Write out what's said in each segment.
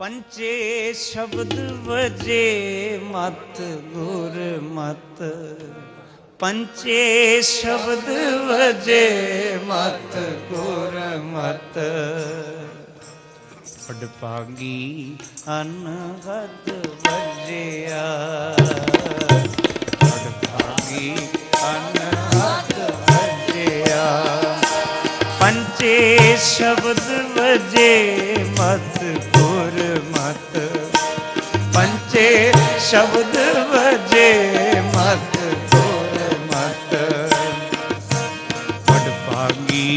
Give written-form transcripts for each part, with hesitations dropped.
पंचे शब्द वजे मत गुर मत, पंचे शब्द वजे मत गुर मत। पड़भागी अनहद वजिया, पड़भागी अनहद वजिया। पंचे शब्द वजे मत गुर मत, पंचे शब्द वजे मत गुर मत। पड़भागी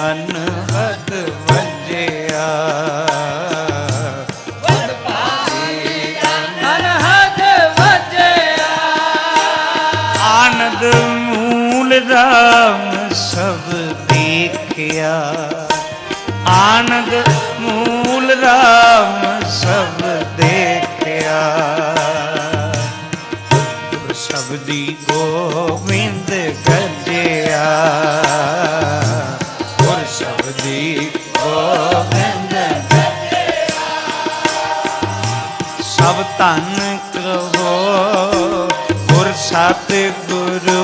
अनहद वजिया, पड़भागी अनहद वजिया। आनंद मूल राम सब देखिया, आनंद मूल राम सब देखिया। गुर शब्दी गोविंद गजिया, गुर शब्दी गोविंद गजिया। सब धन कहो गुर सत गुरु,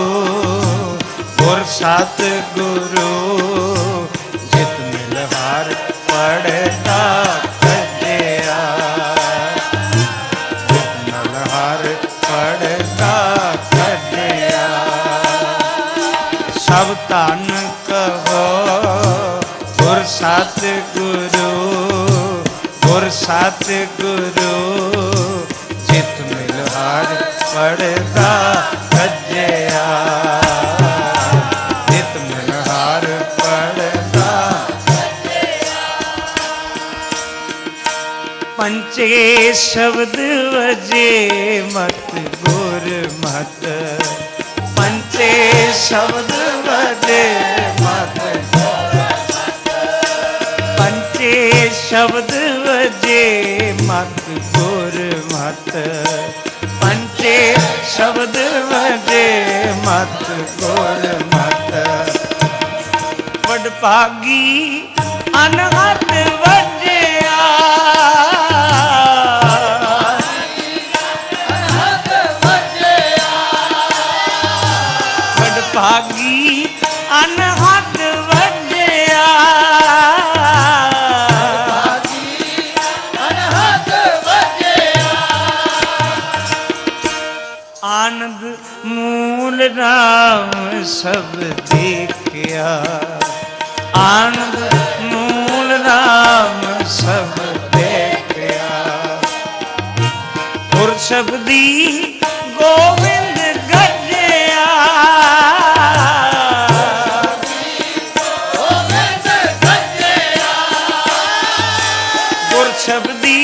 गुर सत गुरु। जित मिलहार पढ़ता कजिया, जित मिलहार पढ़ता कजिया। सब धन कहो गुर सत गुरु, गुर सत गुरु। जित मिलहार पढ़ता कजिया, जित मिलहार पढ़ता कजिया। पंचे शब्द वजे मत गुर मत, पंचे शब्द वजे मत गुर मत। पंचे शब्द वजे मत गुर मत, पंचे शब्द वजे मत गुर मत। पड़भागी अनहद वजिया, अनहद वजिया। पड़भागी अनहद वजिया, अनहद वजिया। आनंद मूल राम सब देखिया, आनंद मूल राम सब देखिया। गुर शब्दी गोविंद गजिया, गोविंद गजिया। गुर शब्दी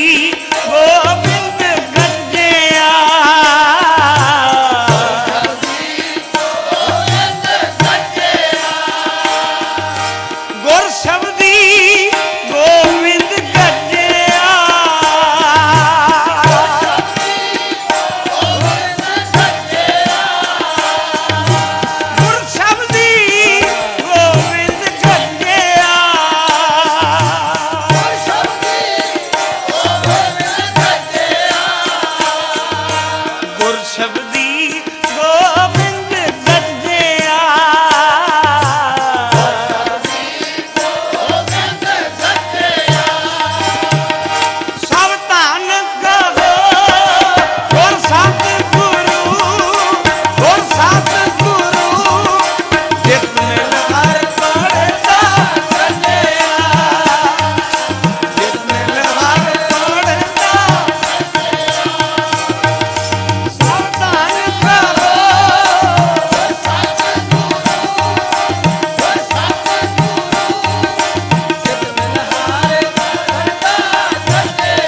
गोविंद गजिया, गोविंद गजिया। गुर शब्दी गोविंद गजिया, गुर शब्दी गोविंद गजिया। गुर शब्दी गोविंद गजिया, गोविंद गजिया। सब धन कहो गुर सत गुरु, गुर सत गुरु। जित मिलहार पढ़ता कजिया, जित मिलहार पढ़ता कजिया। सब धन कहो गुर सत गुरु, गुर सत गुरु। जित मिलहार पढ़ता कजिया, जित मिलहार पढ़ता कजिया।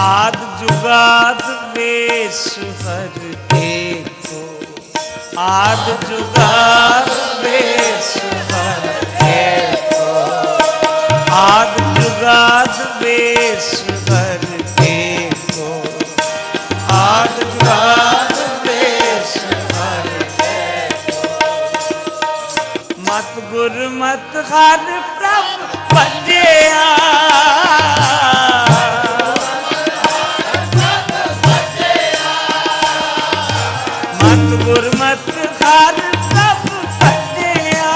आद जुगाद वेश हर एको, आद जुगाद वेश हर एको। आद जुगाद वेश हर एको, आद जुगाद गुरमत हर प्रभ भजिया मत गुरमत हर प्रभ भजिया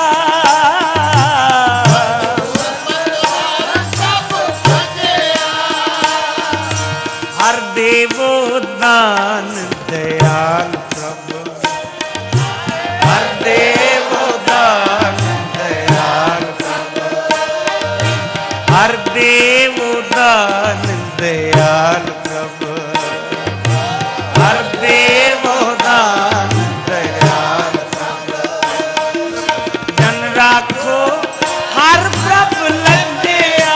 हर देवो दान दयाल प्रभु हर देवो दान दयाल प्रभु हर देवो दान दयाल प्रभु हर देवो दान दयाल प्रभु जन राखो हर प्रभु लज्जिया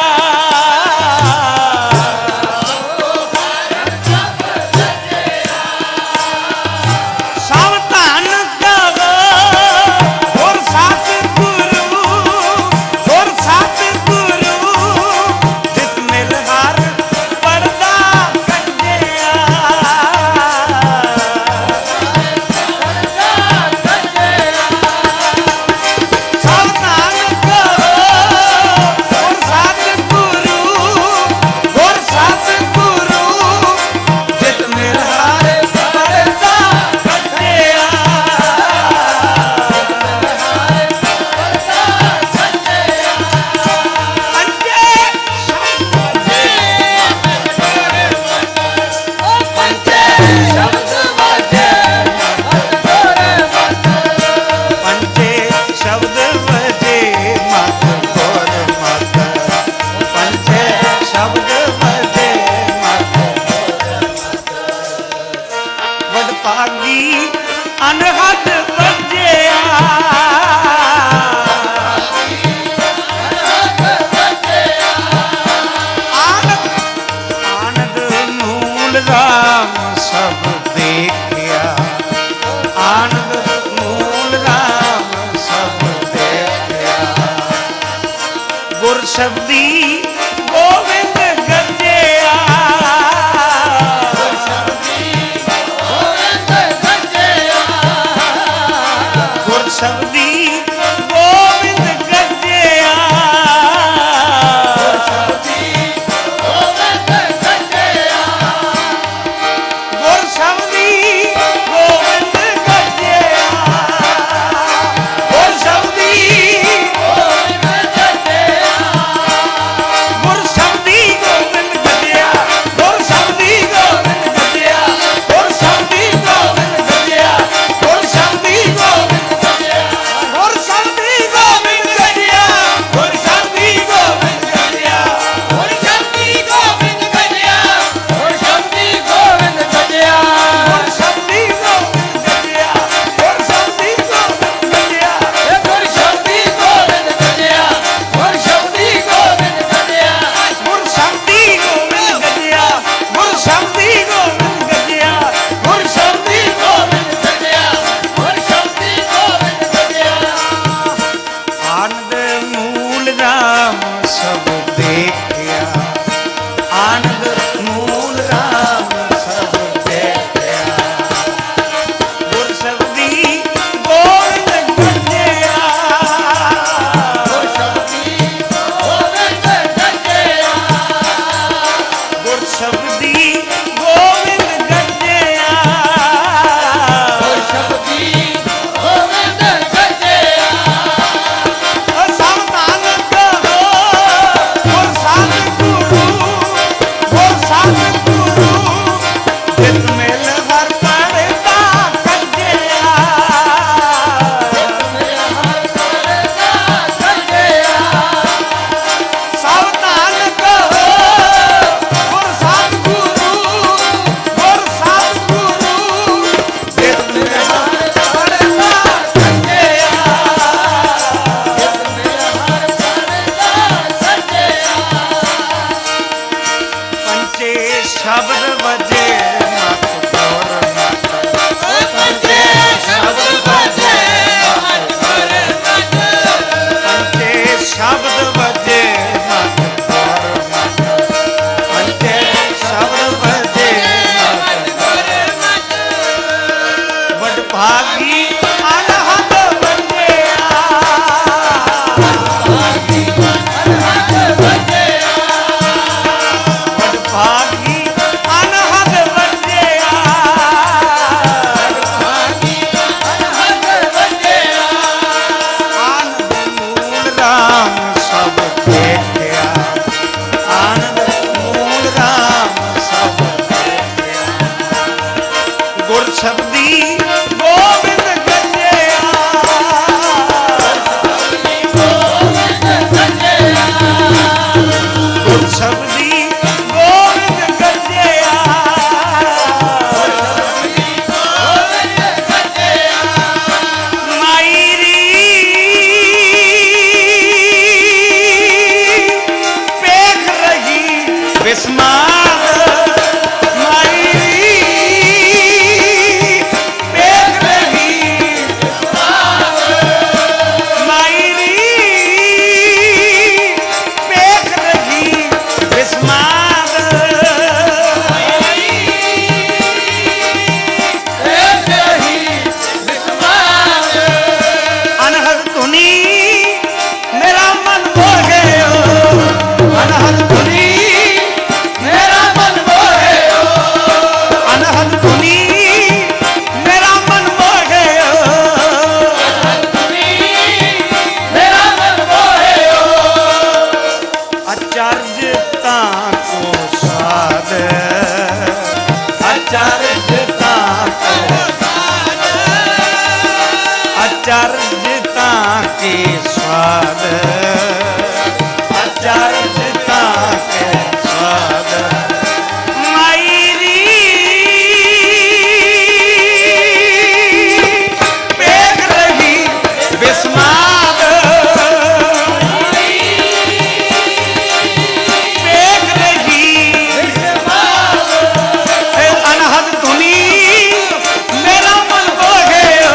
अनहद बजिया आनंद मूल राम सब देखिया आनंद मूल राम सब देखिया गुर शब्दी गोविंद गजिया शब्दी गोविंद गजिया गोविंद गजिया गुर शब्दी गोविंद गजिया गुर शब्दी गोविंद गजिया गुर शब्दी गोविंद गजिया गुर शब्दी गोविंद गजिया गुर शब्दी गोविंद गजिया गुर शब्दी गोविंद भागी अनहद बजिया शब्दी गोविंद गजया गुर शब्दी गोविंद गजया माईरी पेख रही विस्मार अचरजता के स्वाद अचरजता के स्वाद माईरी पेख रही विस्माद पेख रही अनहद धुनी मेरा मन हो गया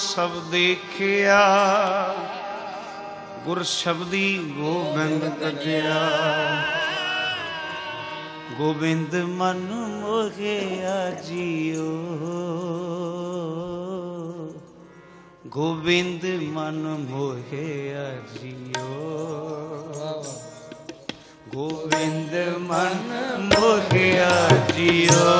सब देखिया गुर शब्दी गोबिंद गजया गोबिंद मन मोहिया जियो गोबिंद मन मोहिया जियो गोबिंद मन मोहिया जियो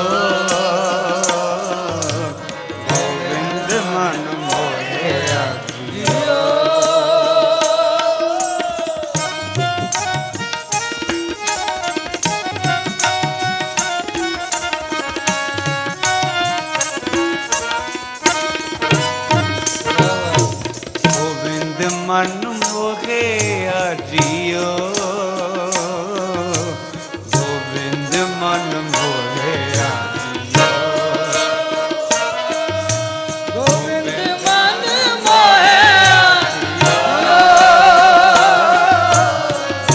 मन मोहे जियो गोविंद मन मोहे जियो गोविंद मन मोहे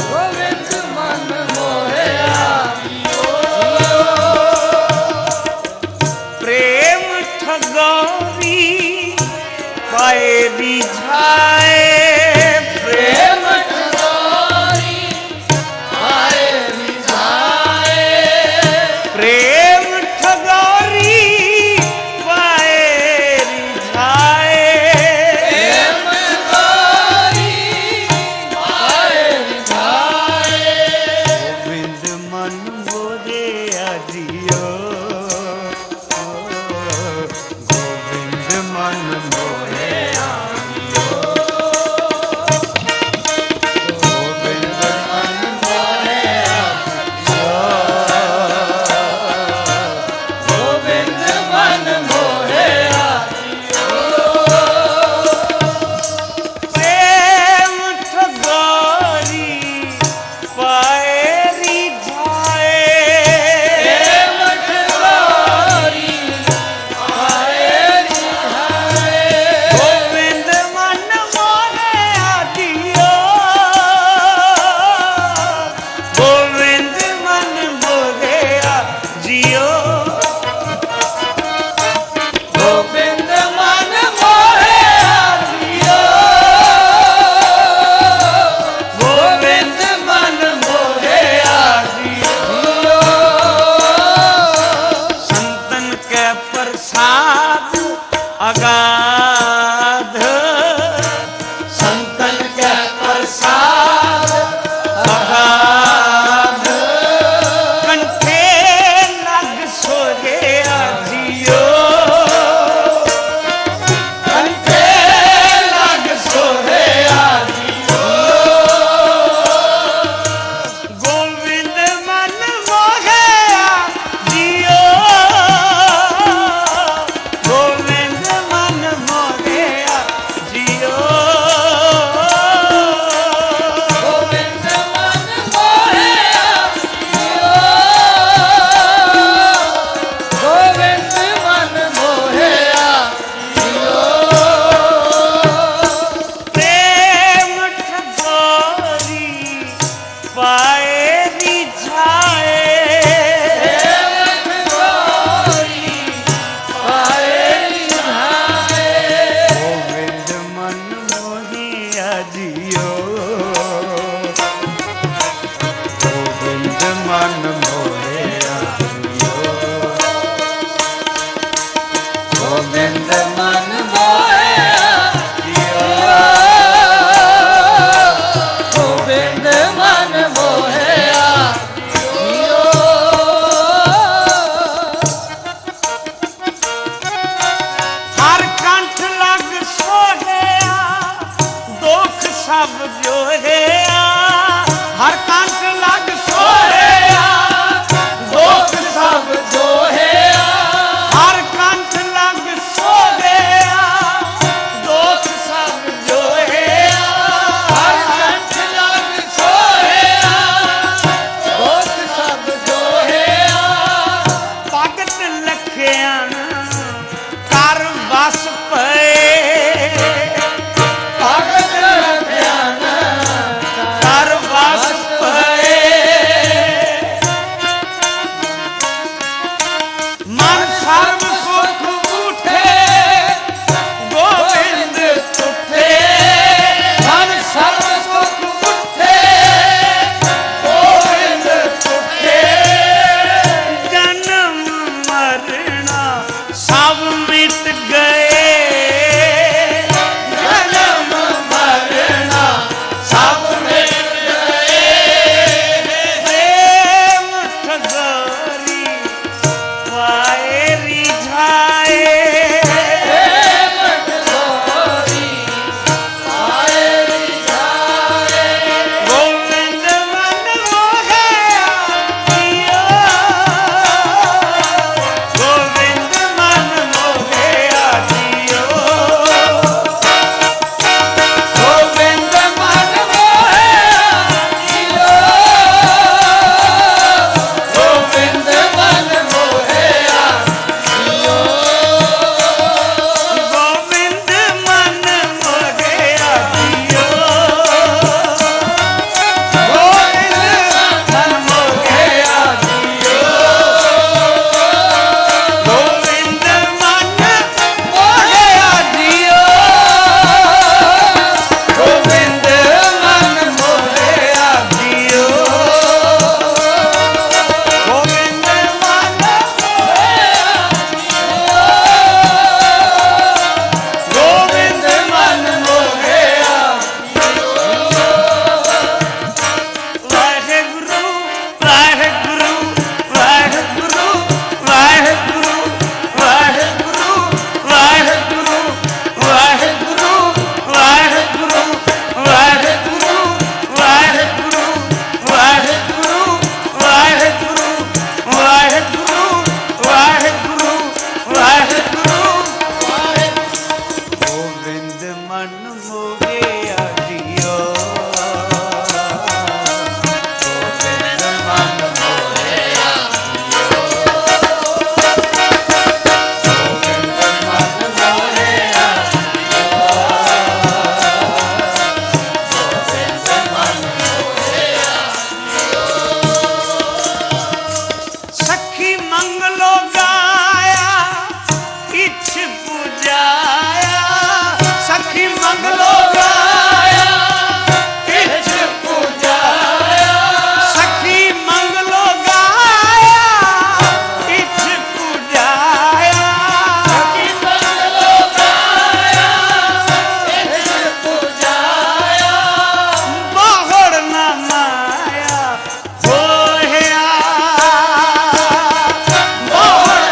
गोविंद मन मोहे प्रेम ठगोरी पाए बिछाए प्रेम ठगोरी पाए बिछाए प्रेम ठगोरी पाए बिछाए प्रेम ठगोरी पाए बिछाए गोविंद मन मोहे जियो गोविंद मन मोहे गोविंद मन मोहे गोविंद मन मोहे प्रेम ठगोरी पाए रिझाए प्रेम ठगोरी मंगलो गाया किछ पुजाया सखी मंगलो गाया किछ पूजाया सखी मंगलो गाया किछ पुजाया कि मंगलो गाया किछ पूजाया बाहर न माया होया मोहन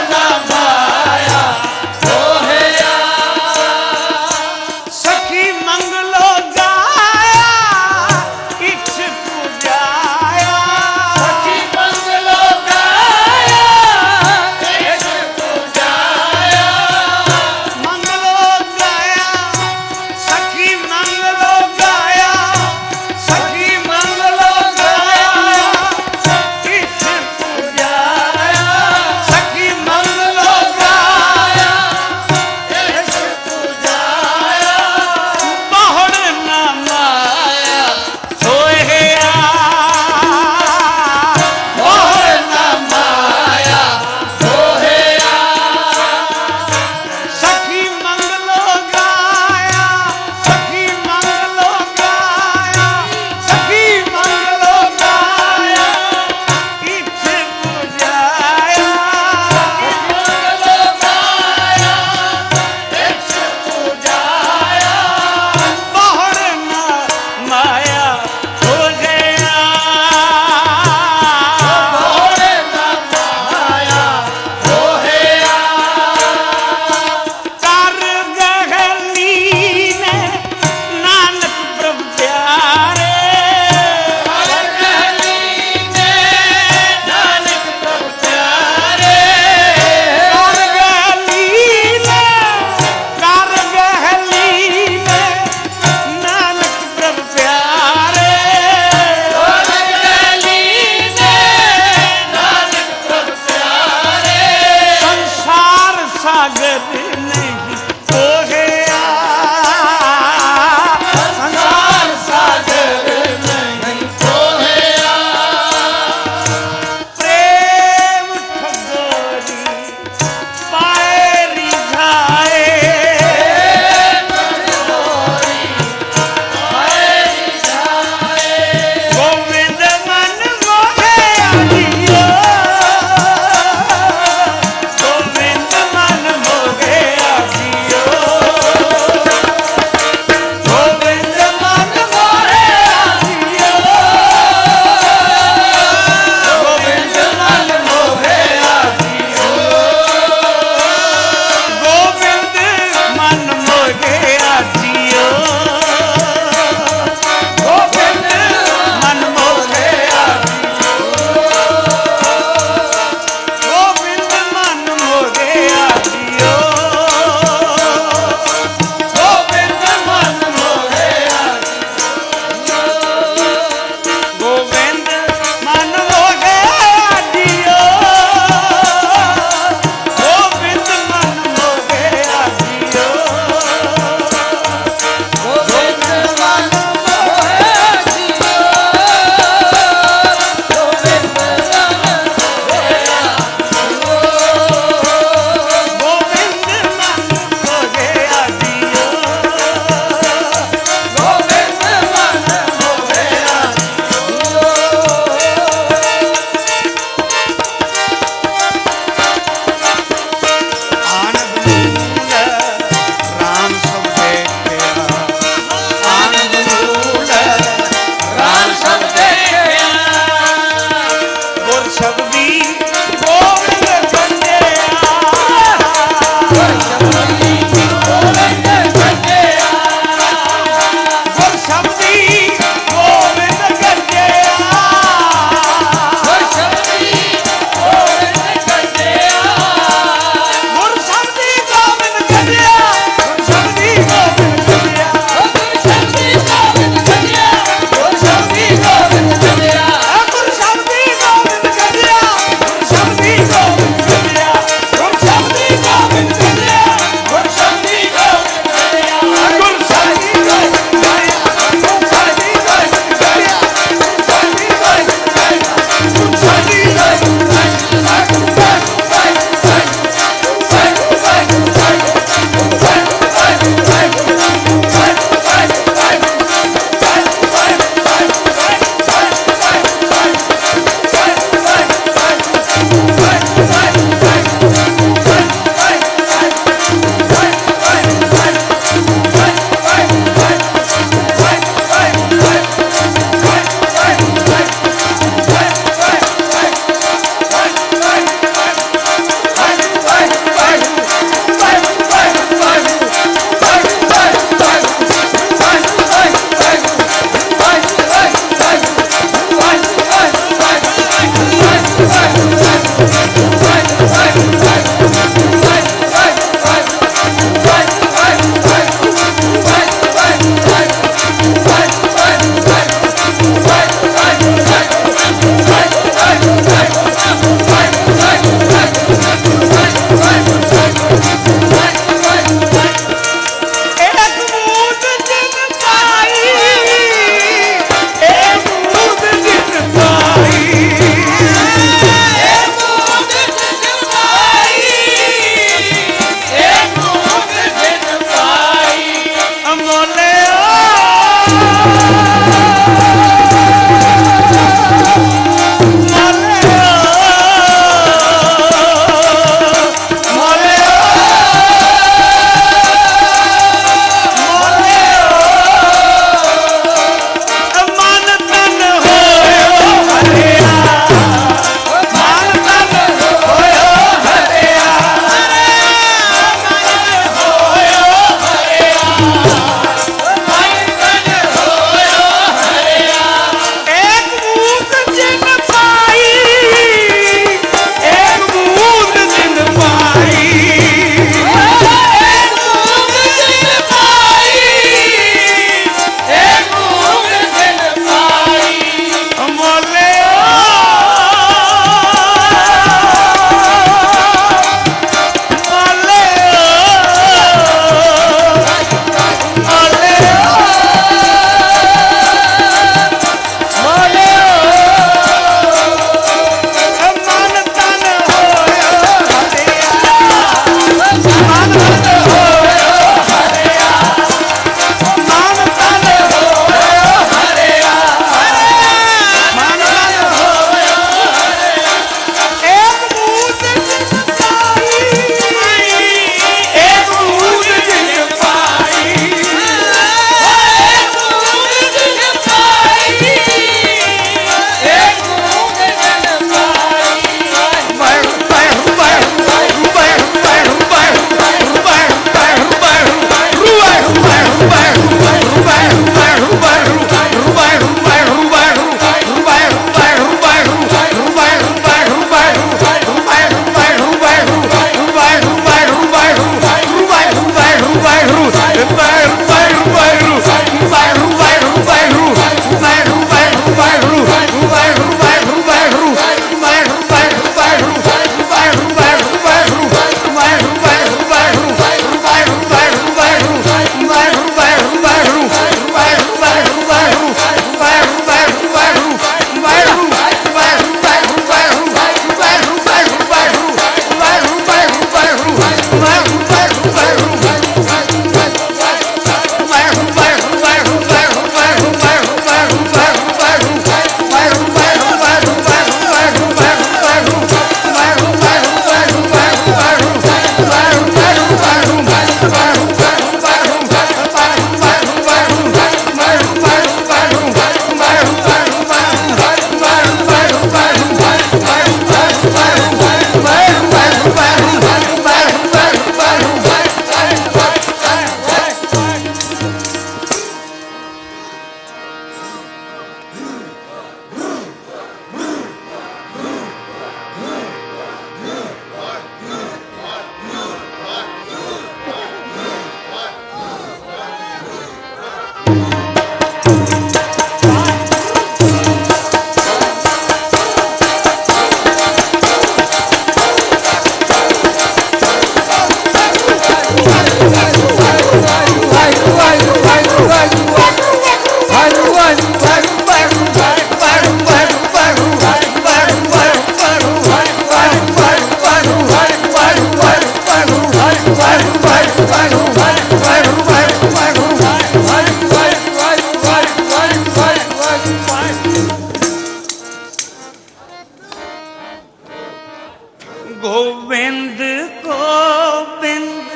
गोविंद गोविंद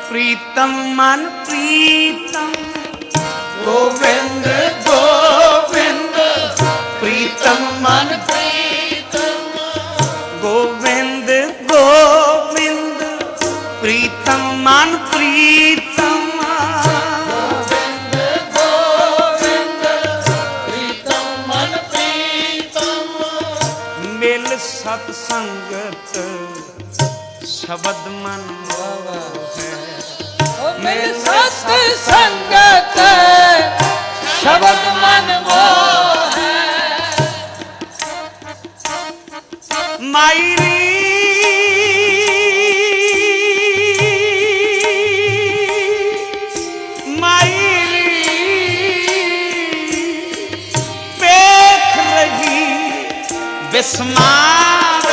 प्रीतम मन प्रीतम गोविंद गोविंद प्रीतम मन प्रीतम गोविंद गोविंद प्रीतम मन प्रीतम गोविंद गोविंद प्रीतम मन प्रीतम मिल सतसंगत शब्द मन मोहे मिल सत संगत शब्द मन मोहे मायरी पेख रही बिस्मार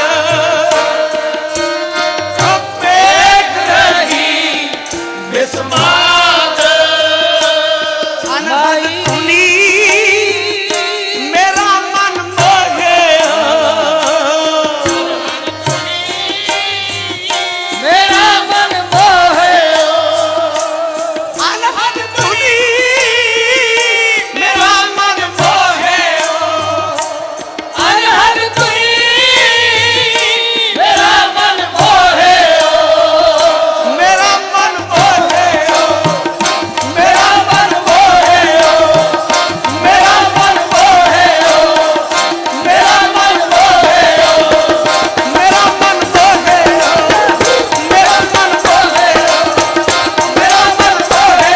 पेख रही बिस्मार अनहद धुनी मेरा मन मोहे मेरा मन मोहे अनहद धुनी मेरा मन मोहे अनहद तुई मेरा मन मोहे मेरा मन मोहे मेरा मन मोहे मेरा मन मोहे मेरा मन मोहे मेरा मन मोहे मेरा मन मोहे मेरा मन मोहे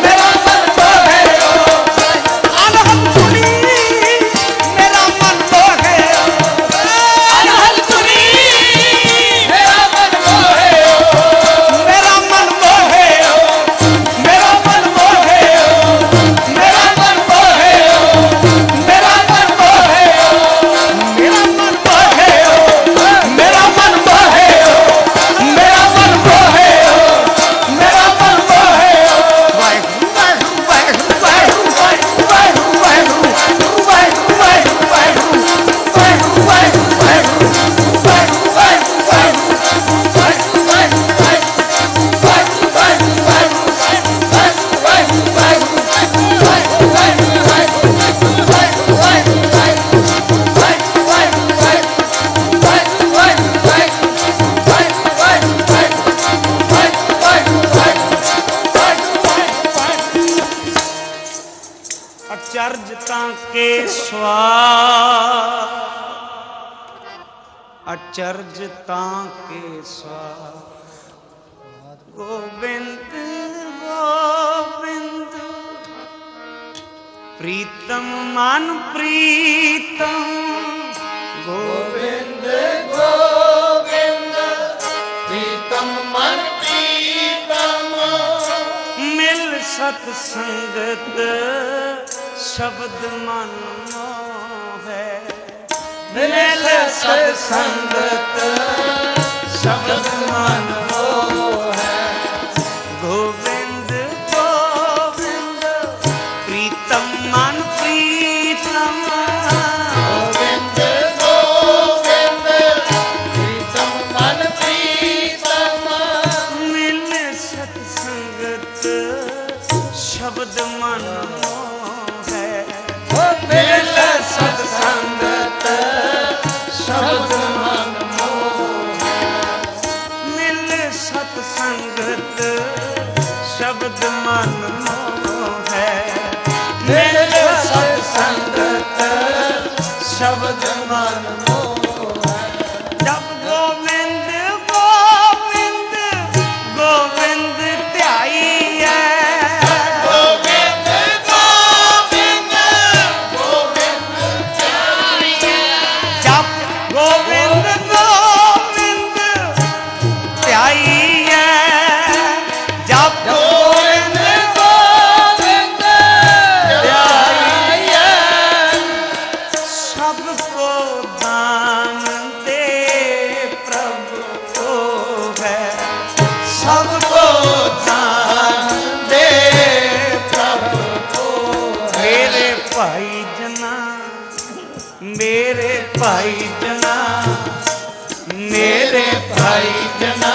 मेरा मन मोहे अनहद धुनी मेरा मन मोहे अनहद तुई मेरा मन मोहे मेरा मन मोहे मेरा मन मोहे मेरा मन मोहे मेरा मन मोहे मेरा मन मोहे मेरा मन मोहे मेरा मन मोहे मेरा मन मोहे वाहिगुरु वाहिगुरु वाहिगुरु वाहिगुरु वाहिगुरु वाहिगुरु वाहिगुरु वाहिगुरु वाहिगुरु अचरजता के स्वाद अचरजता के स्वाद गोविंद गोविंद प्रीतम मन प्रीतम गोविंद गोविंद प्रीतम मन प्रीतम मिल सतसंगत शब्द मन मोहे मिल सतसंगत शब्द मन मोहे गोविंद गोविंद प्रीतम मन प्रीतम गोविंद गोविंद प्रीतम मन प्रीतम मिल सतसंगत शब्द मन मोहे मिल सतसंगत शब्द मन मोहे मिल सतसंगत शब्द मन मोहे मिल सतसंगत शब्द मन मोहे जब गोविंद गोविंद गोविंद ध्याइए गोविंद गोविंद गोविंद जब गोविंद गोविंद ध्याइए जब गोविंद गोविंद ध्याइए सबको दान दे प्रभु को है सबको दान दे प्रभु को मेरे भाई जना मेरे भाई जना मेरे ਭਾਈ ਜਨਾ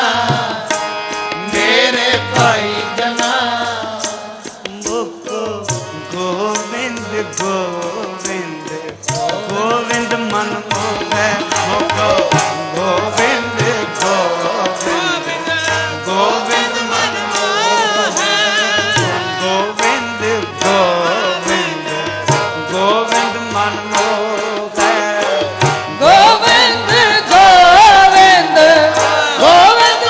ਮੇਰੇ ਭਾਈ ਜਨਾ ਮੁਖ ਗੋਬਿੰਦ ਗੋਬਿੰਦ ਗੋਬਿੰਦ ਮਨ ਮੋਹੈ ਮੁਖ ਗੋਬਿੰਦ ਗੋਬਿੰਦ ਗੋਬਿੰਦ ਮਨ ਮੋਹੈ ਗੋਬਿੰਦ ਗੋਬਿੰਦ ਗੋਬਿੰਦ ਮਨ ਮੋਹੈ ਗੋਬਿੰਦ ਗੋਬਿੰਦ ਗੋਬਿੰਦ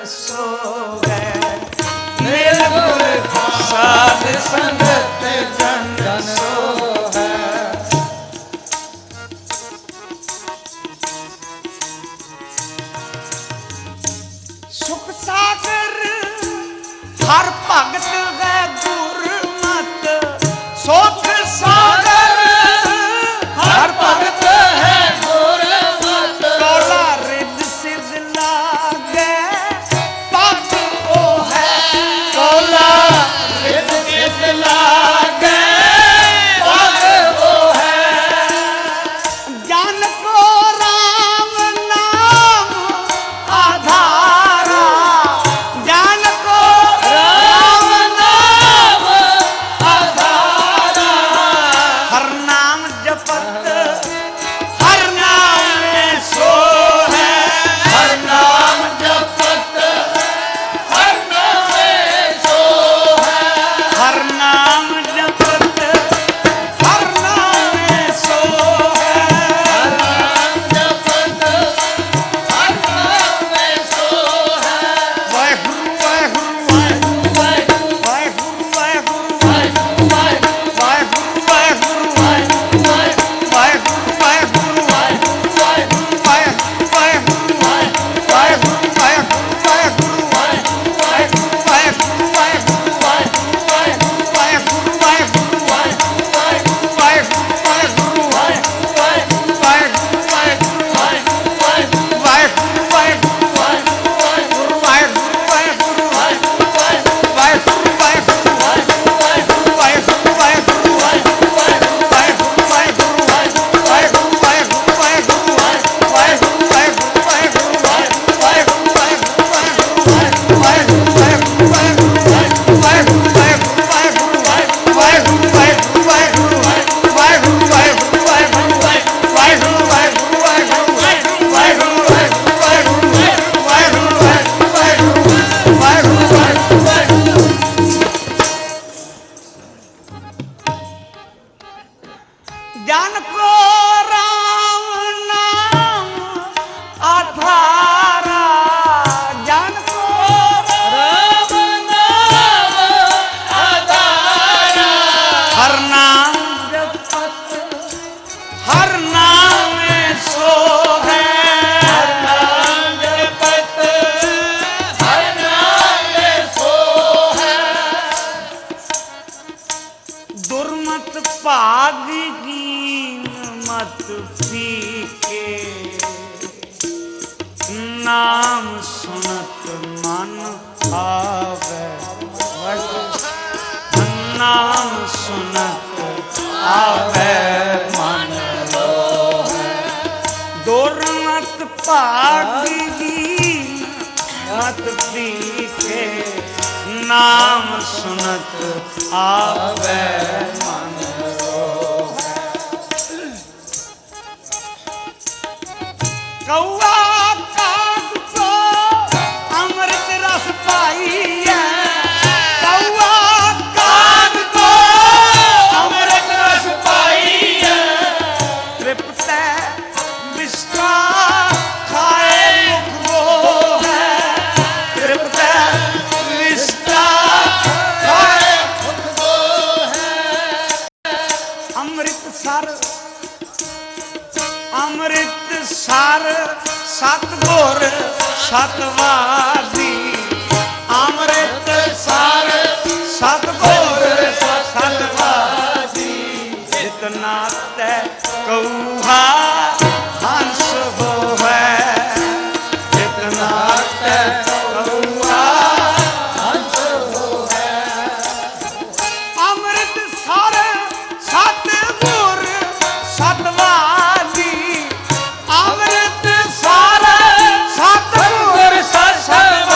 सोवे मिल गुर साध संगत जन सोवे। सुख सागर हर भगत है गुरमत सुख सागर हर भगत है गुरमत तोला रिद सिद लागे पग ओ है तोला रिद सिद लागे पग ओ है ज्ञान को राम नाम आधारा ज्ञान को राम नाम आधारा हर नाम जपत हर नाम में सो है हर नाम जपत हर नाम में सो है हर नाम जपत हर नाम में सो है हर नाम जपत हर नाम में सो है वाहिगुरु वाहिगुरु वाहिगुरु वाहिगुरु वाहिगुरु वाहिगुरु वाहिगुरु वाहिगुरु वाहिगुरु वाहिगुरु वाहिगुरु ज्ञान को राम नाम आधारा ज्ञान को राम नाम आधारा हर नाम जपत हर नाम में सो है हर नाम जपत हर नाम में सो है दुर्मत भागी मत फीके नाम सुनत मन आवे नाम सुनत आवे मन रोहे दुर्मत भागी मत फीके नाम सुनत आवे मन कौआ काग को अमृत रस पाइए कौआ काग को अमृत रस पाइए तृप्त विष्टा खाए मुख वो है तृप्त विष्टा खाए मुख वो है अमृत सार सतगुर सतवादी अमृत सार सतगुर सतवादी जितना तै कौहा हंस होवे जितना तै कौहा हंस होवे अमृत सार सतगुर सतवादी अमृत सार सतगुर सतवादी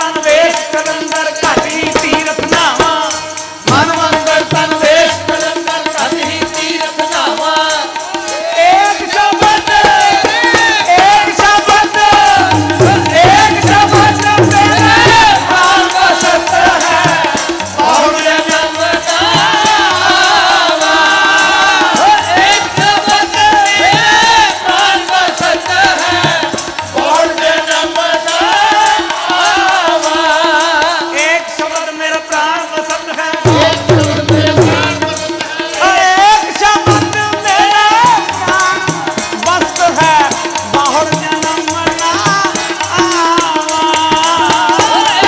ਤਨ ਵੇਸ਼ ਕਲੰਦਰ ਘਾਟੀ ਤੀਰਥ ਨਾਵਾ ਮਨ ਮੰਦਰ ਤਨ ਵੇਸ਼ ਕਲੰਦਰ ਘਟ ਹੀ ਤੀਰਥ ਨਾਵਾ ਏਕ ਸ਼ਬਦ ਮੇਰੇ ਪ੍ਰਾਨ ਵਸਤ ਹੈ ਬਹੁ ਜਨਮ ਦਾਵਾ ਇੱਕ ਸ਼ਬਦ ਮੇਰੇ ਪ੍ਰਾਨ ਵਸਤ ਹੈ ਬਹੁ ਜਨਮ ਦਾਵਾ ਏਕ ਸ਼ਬਦ ਮੇਰਾ ਪ੍ਰਾਣ ਵਸਤ ਹੈ ਇੱਕ ਸ਼ਬਦ ਮੇਰੇ ਪ੍ਰਾਨ ਵਸਤ ਹੈ ਏਕ ਸ਼ਬਦ ਮੇਰਾ ਪ੍ਰਾਣ ਵਸਤ ਹੈ ਬਾਹਰ ਜਨਮ ਨਾ ਆਵਾ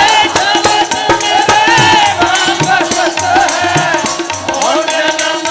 ਇੱਕ ਸ਼ਬਦ ਮੇਰੇ ਪ੍ਰਾਨ ਵਸਤ ਹੈ ਬਹੁ ਜਨਮ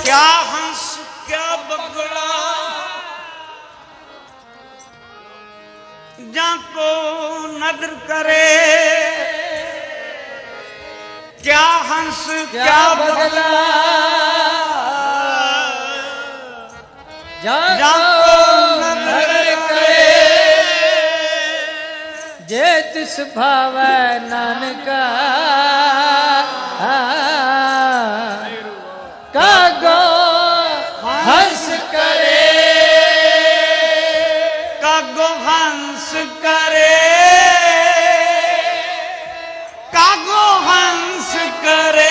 क्या हंस क्या बगला जाको नदर करे क्या हंस क्या बगला जाको नदर करे जे तिस भावै नानका कागो हंस करे कागो हंस करे कागो हंस करे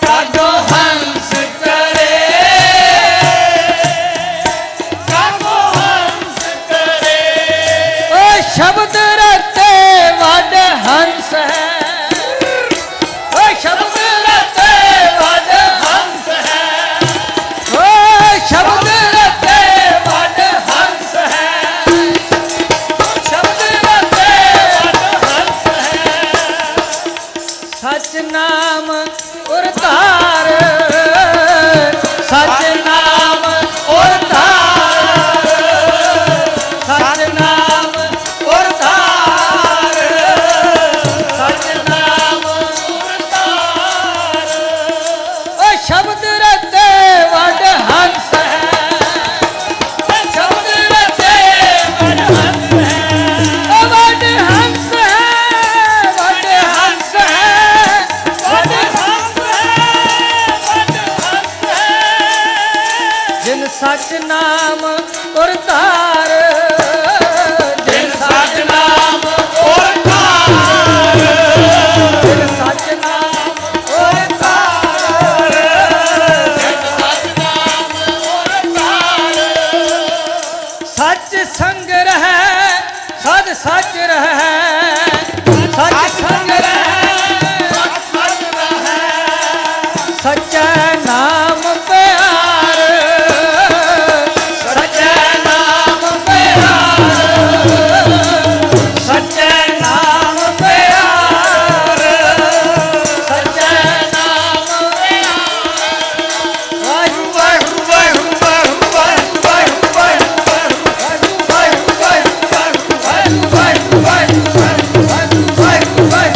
कागो हंस करे कागो हंस करे ओ शब्द रते वड हंस है ओ शब्द रते वड हंस है ओ शब्द रते वड हंस है शब्द रते वड हंस है सच नाम उरतार सच नाम उरतार सच नाम उरतार सच नाम उरतार ओ शब्द रते वड हंस है शब्द रते वड हंस है ओ वड हंस है वड हंस है वड हंस है वड हंस है जिन सच नाम उरतार जिन सच नाम उरतार जिन सच नाम उरतार जिन सच नाम उरतार सच संग रहै सद सच रहै सच संग रहै सच रहै सच्चा नाम प्यार सच्चा नाम प्यार सच्चा नाम प्यार सच्चा नाम प्यार वाहिगुरू वाहिगुरू वाहिगुरू वाहिगुरू वाहिगुरू वाहिगुरू वाहिगुरू वाहिगुरू वाहिगुरू वाहिगुरू वाहिगुरू वाहिगुरू वाहिगुरू वाहिगुरू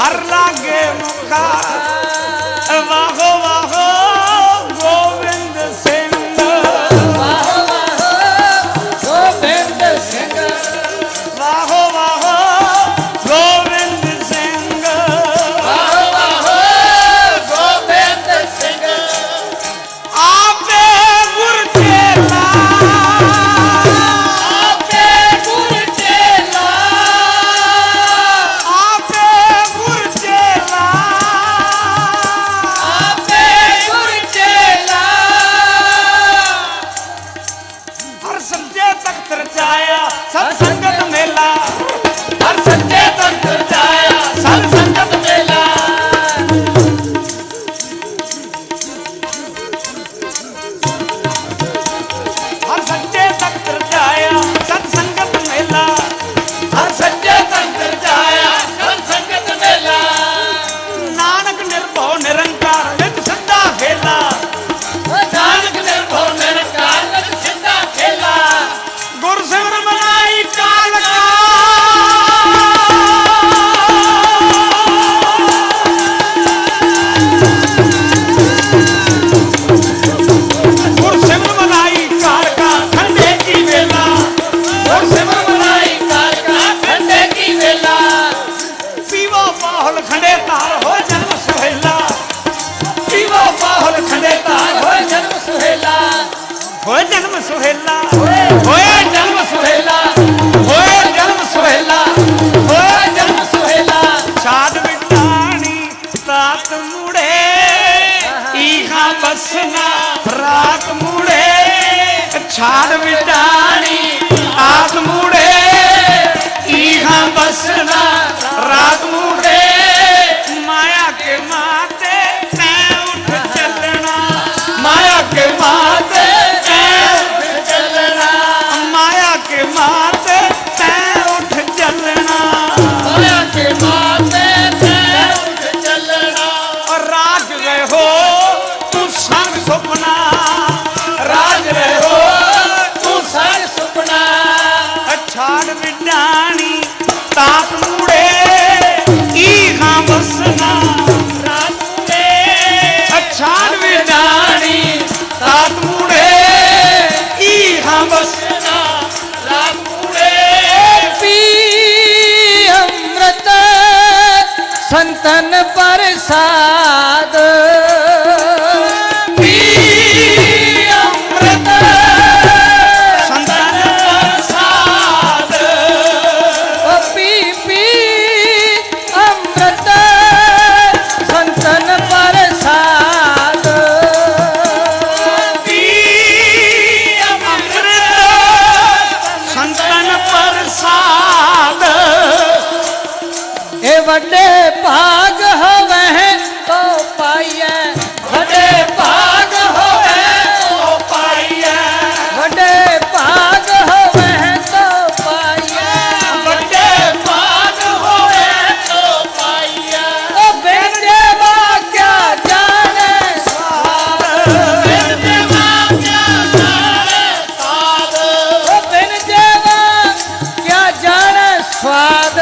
हर लागे मुखा वाहो वाहो गोविंद सिंह वाहो वाहो गोविंद सिंह वाहो वाहो गोविंद सिंह वाहो वाहो गोविंद सिंह आपे गुर चेला आपे गुर चेला आपे गुर चेला आपे गुर चेला हर सच्चे तख्त रचाया सत्संगत मेला हर सच्चे तख्त रचाया सत्संगत मेला हर सच्चे तख्त रचाया सत्संगत मेला हर सच्चे तख्त रचाया सत्संगत मेला नानक निर्भव निरंकार विद सिद्धा खेला नानक निर्भव निरंकार विद सिद्धा खेला गुरसिमर मनाई काल का गुरसिमर मनाई काल का ठंडे की वेला गुरसिमर मनाई काल का ठंडे की वेला पीवो पाहुल खंडे तार हो जन्म सुहेला पीवो पाहुल खंडे तार हो जन्म सुहेला होए जन्म सुहेला होए जन्म सुहेला होए जन्म सुहेला होए जन्म सुहेला छाद बिटानी तात मुड़े ईहा बसना रात मुड़े छाद बिटानी तात मुड़े ईहा बसना रात मुड़े माया के माते मैं उठ चलना माया के माते माया के माते तैं उठ चलना माया के माते तैं उठ चलना और राज रहो तू संग सुपना राज रहो तू संग सुपना छाड़ बिडानी ताप मुड़े ईहा बसना रात मुड़े छाड़ बिडानी ताप मुड़े ईहा बसना रात मुड़े पी अमृत संतन प्रसाद पी अमृत संतन प्रसाद ओ पी पी अमृत संतन प्रसाद पी अमृत संतन प्रसाद ए वड्डे भाग होवे तो पाइए वड्डे भाग होवे ओ पाइया वड्डे भाग होवे तो पाइए बड़े भाग होवे तो पाइया ओ बिन देवा क्या जाने बिन देवा क्या जाने साध ओ बिन देवा क्या जाने स्वाद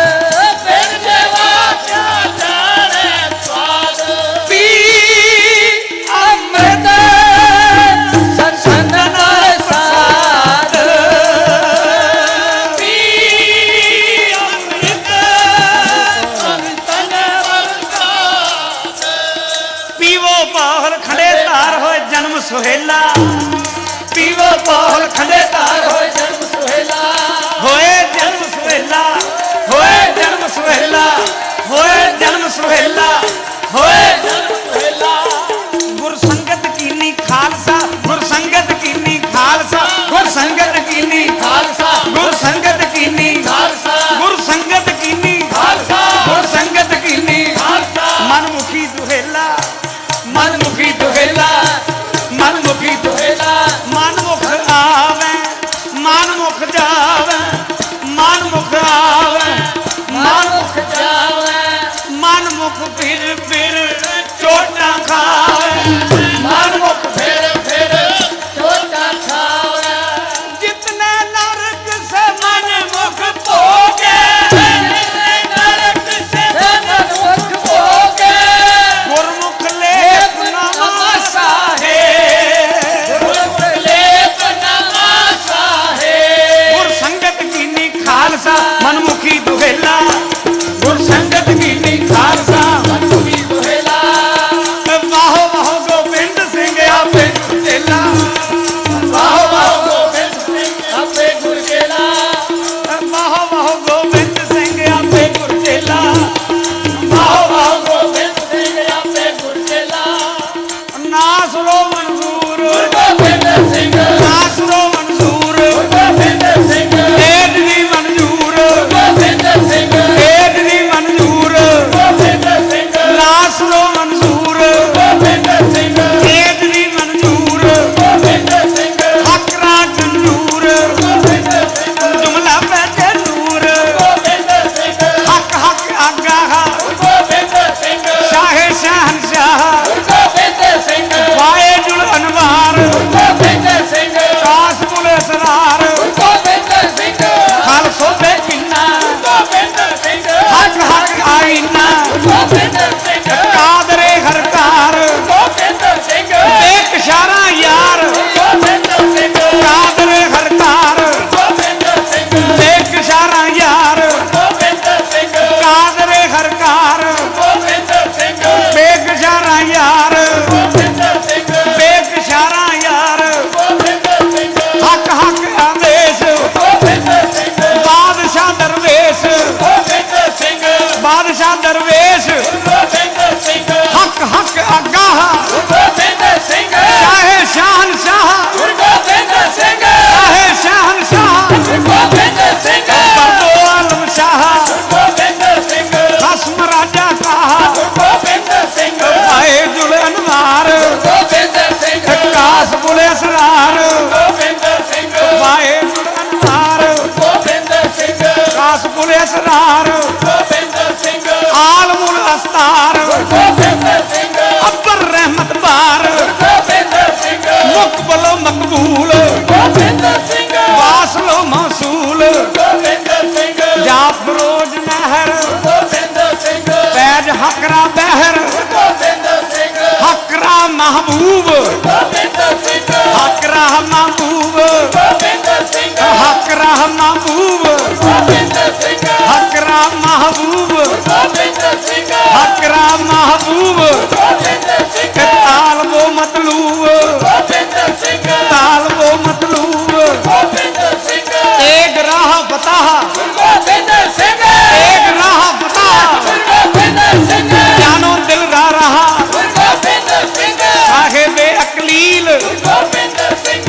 बिन देवा क्या जाने स्वाद पी अमृत संतन प्रसाद पी अमृत संतन प्रसाद पीवो पाहल खंडे तार होए जन्म सुहेला पीवो पाहल खंडे तार होए जन्म सुहेला होए जन्म सुहेला होए जन्म सुहेला होए जन्म सुहेला होए जन्म सुहेला गुर संगत कीनी खालसा गुर संगत कीनी खालसा गुर संगत कीनी खालसा गुर संगत कीनी खालसा गुर संगत कीनी खालसा गुर संगत कीनी खालसा मनमुखी दुहेला मनमुखी दुहेला मनमुखी दुहेला मनमुख आवे मनमुख जावे मनमुख आवे मनमुख जावे मनमुख भी महबूब ਗੋਬਿੰਦ ਸਿੰਘ हकरा महबूब ਗੋਬਿੰਦ ਸਿੰਘ हकरा महबूब ਗੋਬਿੰਦ ਸਿੰਘ ताल वो मतलूब ਗੋਬਿੰਦ ਸਿੰਘ ताल वो मतलूब ਗੋਬਿੰਦ ਸਿੰਘ एक राह बताह ਗੋਬਿੰਦ ਸਿੰਘ एक राह बताह ਗੋਬਿੰਦ ਸਿੰਘ जानो दिल रहा ਗੋਬਿੰਦ ਸਿੰਘ साहेबे अकलील ਗੋਬਿੰਦ ਸਿੰਘ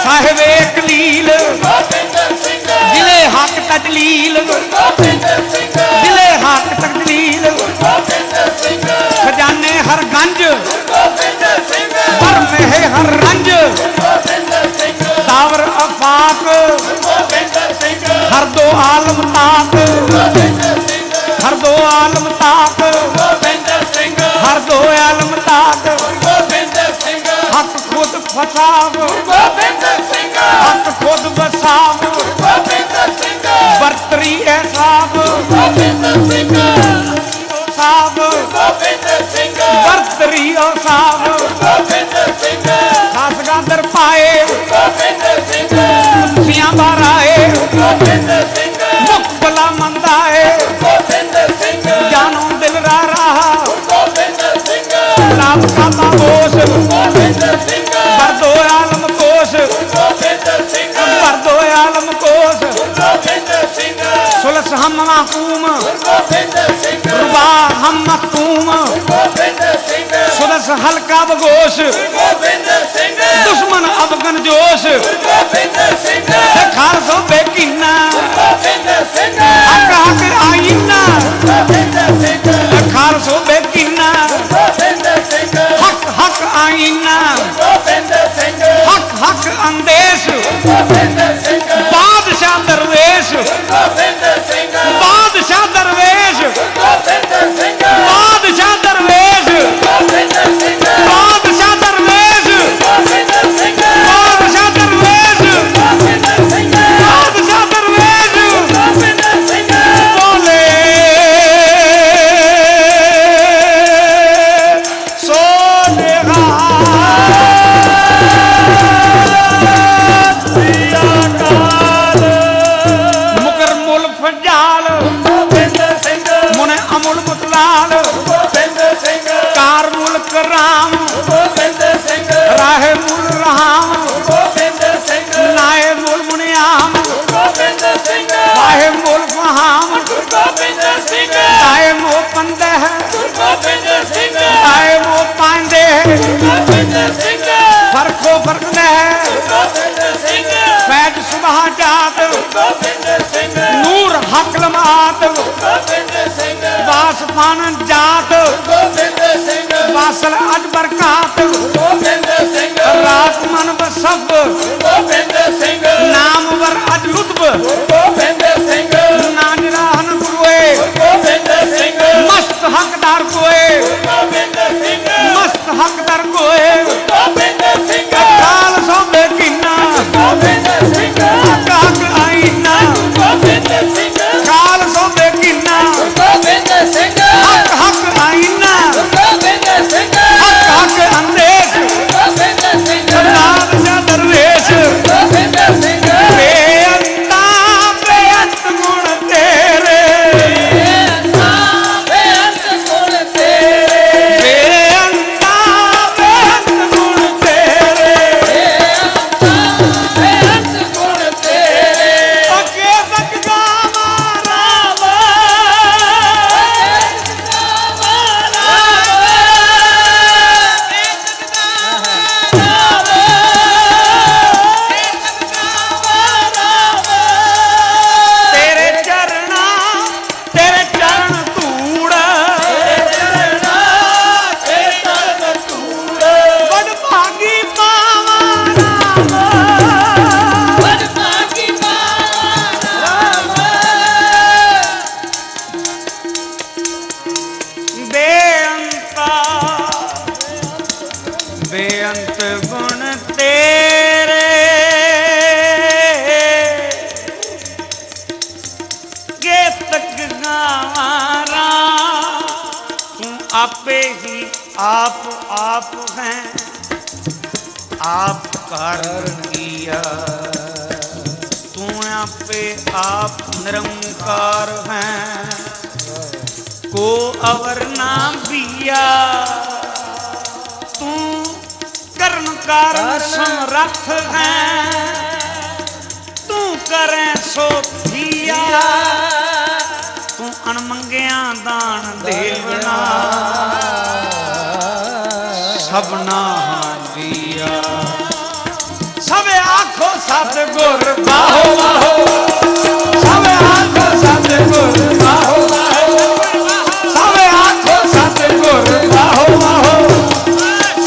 साहेबे अकलील ਗੋਬਿੰਦ ਸਿੰਘ दिले हक तजलील ਗੋਬਿੰਦ ਸਿੰਘ दिले हक तजलील ਗੋਬਿੰਦ ਸਿੰਘ खजाने हर गंज ਗੋਬਿੰਦ ਸਿੰਘ पर में है हर रंज ਗੋਬਿੰਦ ਸਿੰਘ दावर अफाक ਗੋਬਿੰਦ ਸਿੰਘ हर दो आलम ताक ਗੋਬਿnd ਸਿੰਘ हर दो आलम ताक ਗੋਬਿੰਦ ਸਿੰਘ हर दो आलम ताक ਗੋਬਿੰਦ ਸਿੰਘ हक खुद फसाव ਗੋਬਿੰਦ ਸਿੰਘ हक खुद बसाव ਗੋਬਿੰਦ ਸਿੰਘ बरतरी एहसाब ਗੋਬਿੰਦ ਸਿੰਘ साब ਗੋਬਿੰਦ ਸਿੰਘ बरतरी और साब ਗੋਬਿੰਦ ਸਿੰਘ खास गादर पाए ਗੋਬਿੰਦ ਸਿੰਘ खुशियां बाराए ਗੋਬਿੰਦ ਸਿੰਘ मुकबला मंदाए ਗੋਬਿੰਦ ਸਿੰਘ जानो दिल रहा ਗੋਬਿੰਦ ਸਿੰਘ लाभ का बाबोश ਗੋਬਿnd ਸਿੰਘ बरदो आलम कोश ਗੋਬਿnd ਸਿੰਘ बरदो आलम कोश ਗੋਬਿnd ਸਿੰਘ सुलस हम महकूम ਗੋਬਿnd ਸਿੰਘ रुबा हम मखतूम ਗੋਬਿnd ਸਿੰਘ सुलस हल्का बगोश ਗੋਬਿnd ਸਿੰਘ दुश्मन अब गनजोश ਗੋਬਿnd ਸਿੰਘ खालसो बेकीना ਗੋਬਿnd ਸਿੰਘ हक हक आईना ਗੋਬਿnd ਸਿੰਘ खालसो बेकीना ਗੋਬਿnd ਸਿੰਘ हक हक आईना ਗੋਬਿnd ਸਿੰਘ हक हक अंदेश ਗੋਬਿnd ਸਿੰਘ बादशाह दरवेश ਗੋਬਿnd ਸਿੰਘ बादशाह दरवेश ਗੋਬਿnd ਸਿੰਘ बादशाह दरवेश ਗੋਬਿnd ਸਿੰਘ बादशाह दरवेश ਗੋਬਿnd ਸਿੰਘ बादशाह दरवेश ਗੋਬਿnd ਸਿੰਘ बादशाह दरवेश ਗੋਬਿnd ਸਿੰਘ बोले सोनेहा मुकर मुल फजाल ਗੋਬਿnd ਸਿੰਘ मुने अमुल मुतलाल ਗੋਬਿnd ਸਿੰਘ कार मुल्क राम ਗੋਬਿnd ਸਿੰਘ राहे मुल राम ਗੋਬਿnd ਸਿੰਘ नाए मुल मुनियाम ਗੋਬਿnd ਸਿੰਘ वाहे मुल फहाम ਗੋਬਿnd ਸਿੰਘ ताए मो पंदे ਗੋਬਿnd ਸਿੰਘ ताए मो पांदे ਗੋਬਿnd ਸਿੰਘ फरको फर्क दे ਗੋਬਿnd ਸਿੰਘ फैज सुबह जात ਗੋਬਿnd ਸਿੰਘ नूर हक लमात ਗੋਬਿnd ਸਿੰਘ वास पान जात ਗੋਬਿnd ਸਿੰਘ वासल अज बरकात ਗੋਬਿnd ਸਿੰਘ रात मन बसब ਗੋਬਿnd ਸਿੰਘ नाम वर अज लुत्ब ਗੋਬਿnd ਸਿੰਘ नाजराहन गुरुए ਗੋਬਿnd ਸਿੰਘ मस्त हकदार कोए ਗੋਬਿnd ਸਿੰਘ मस्त हकदार कोए ਗੋਬਿnd ਸਿੰਘ काल सो बेकीना ਗੋਬਿnd ਸਿੰਘ हक हक आईना ਗੋਬਿnd ਸਿੰਘ काल सो बेकीना ਗੋਬਿnd ਸਿੰਘ हक हक आईना ਗੋਬਿnd ਸਿੰਘ हक हक अंदेश ਗੋਬਿnd ਸਿੰਘ बादशाह दरवेश ਗੋਬਿnd ਸਿੰਘ बेअंता बेअंत गुण तेरे ਬੇਅੰਤ ਗੁਣ ਤੇਰੇ बेअंता बेअंत गुण तेरे ਬੇਅੰਤ ਗੁਣ ਤੇਰੇ अके बक गावा राम तेरे चरण धूड़ बड़ भागी पावा राम बेअंता बेअंत गुण तेरे गे तक गावारा तू आपे ही आप हैं आप कारण किया तू आपे आप निरंकार हैं, को अवर नाम दिया। तू कर्ण कारण समर्थ है, तू करे सो थिया। तू अणमंगिया दान देवना, सबना दिया। सब आखो सतगुर बाहो बाहो, सब आखो सतगुर बाहो बाहो, सब आखो सतगुर बाहो बाहो,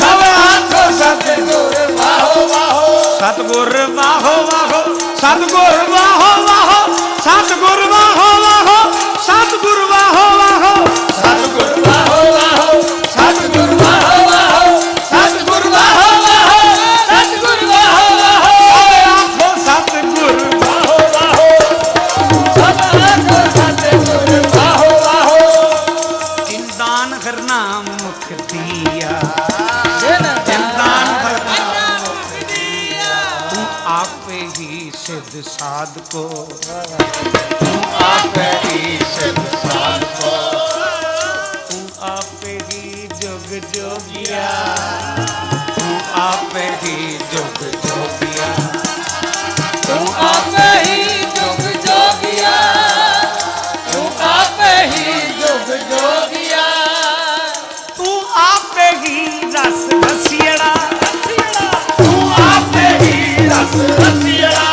सब आखो सतगुर बाहो बाहो। सतगुर बाहो बाहो, सतगुर बाहो बाहो, सतगुर बाहो बाहो, सतगुर बाहो बाहो, सतगुर बाहो बाहो, सतगुर बाहो बाहो, सतगुर बाहो बाहो, सतगुर बाहो बाहो। सब आखो सतगुर बाहो बाहो, सब आखो सतगुर बाहो बाहो। जिंदान करना मुख दिया, जिंदान करना मुख दिया। तू आपे ही सिद्ध साध को, तू आपे ही सिद्ध साध को, तू आपे ही जुग जोगिया, तू आपे ही जुग जोगिया, तू आपे ही जुग जोगिया, तू आपे ही जुग जोगिया। तू आपे ही रस रसियड़ा, तू आपे ही रस रसियड़ा।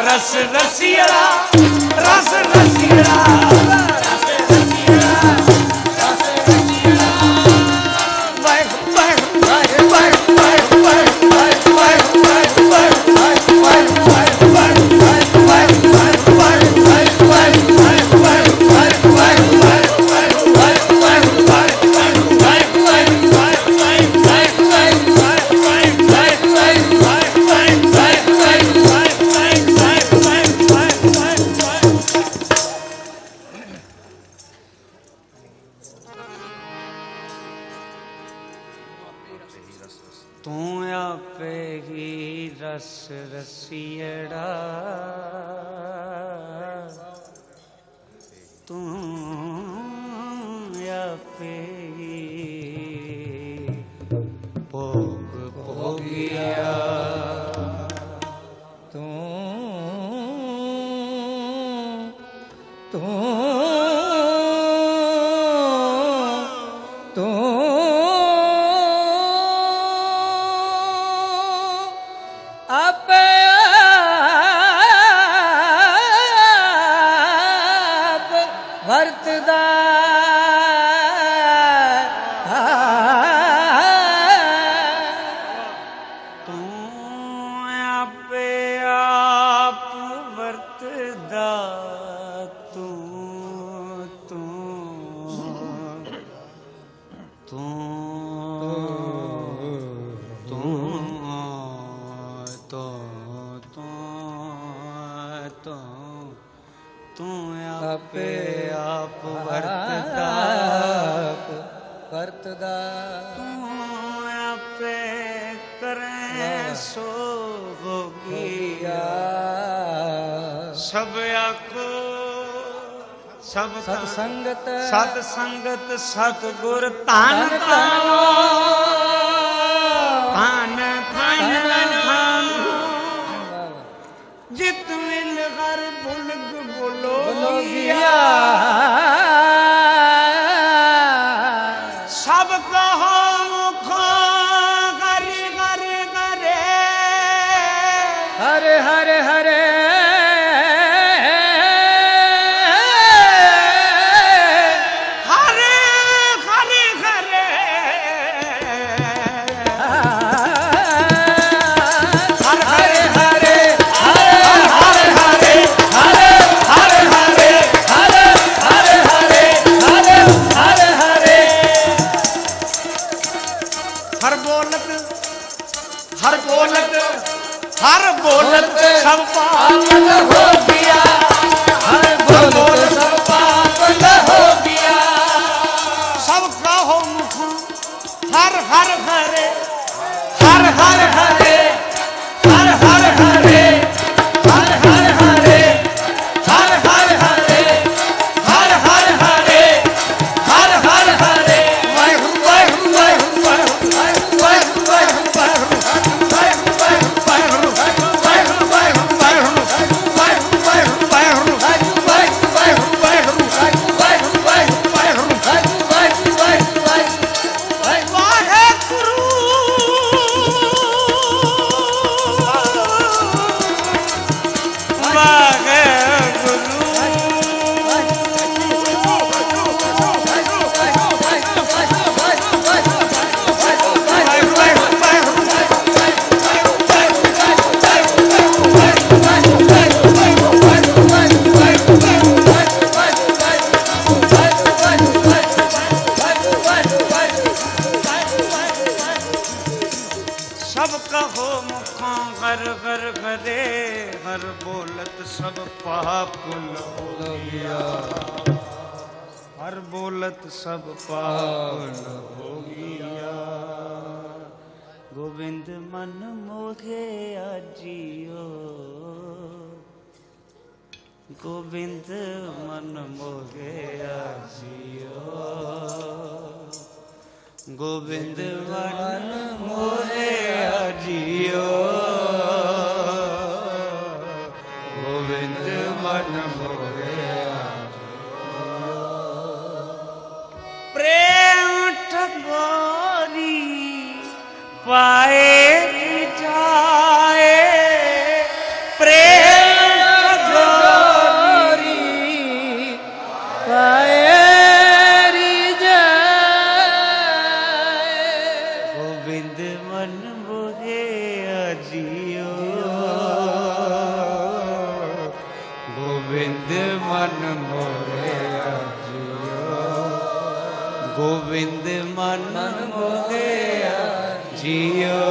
रस रसियड़ा, रस रसियड़ा, रस रसियड़ा, रस रसियड़ा। वाह वाह वाह वाह वाह वाह वाह वाह वाह वाह वाह वाह वाह वाह वाह तू आपे ही रस रसियड़ा, तू आपे ही भोग भोगिया। तू आपे आप वर्तदा। तू आपे आप वर्तदा, तू तू तू तू तो तू तू आपे आप वर्तदा, वर्तदा। तू आपे करे सो होगिया। सब आखो सब सत्संगत सत संगत सतगुर तान तानो, तान तान तानो। जित मिल हर बुलग बोलो बोलोगिया। सब कहो मुखो हरि हरि हरे, हरे हरे हरे हरे हरे हरे हर बोलत सब पागल हो गया, हर बोलत सब पागल हो गया। सबका हो मुख हर हर हरे, हर हर हरे, हर हर हरे, हर हर हरे, हर हर हरे, हर हर हरे, हर हर हरे। वाहिगुरू वाहिगुरू वाहिगुरू वाहिगुरू वाहिगुरू वाहिगुरू वाहिगुरू वाहिगुरू वाहिगुरू वाहिगुरू वाहिगुरू वाहिगुरू वाहिगुरू वाहिगुरू वाहिगुरू वाहिगुरू वाहिगुरू वाहिगुरू सबका हो मुखों घर घर घरे, हर बोलत सब पापुल हो गया, हर बोलत सब पापुल हो गया। गोविंद मन मोहे आजियो, गोविंद मन मोहे आजियो, गोविंद मन मोहे आजियो, गोविंद मन मोहे आजियो। प्रेम ठगोरी पाए जाए, प्रेम ठगोरी पाए गोविंद मन मोहे आजियो, गोविंद मन मोहे आजियो, गोविंद मन मोहे आजियो।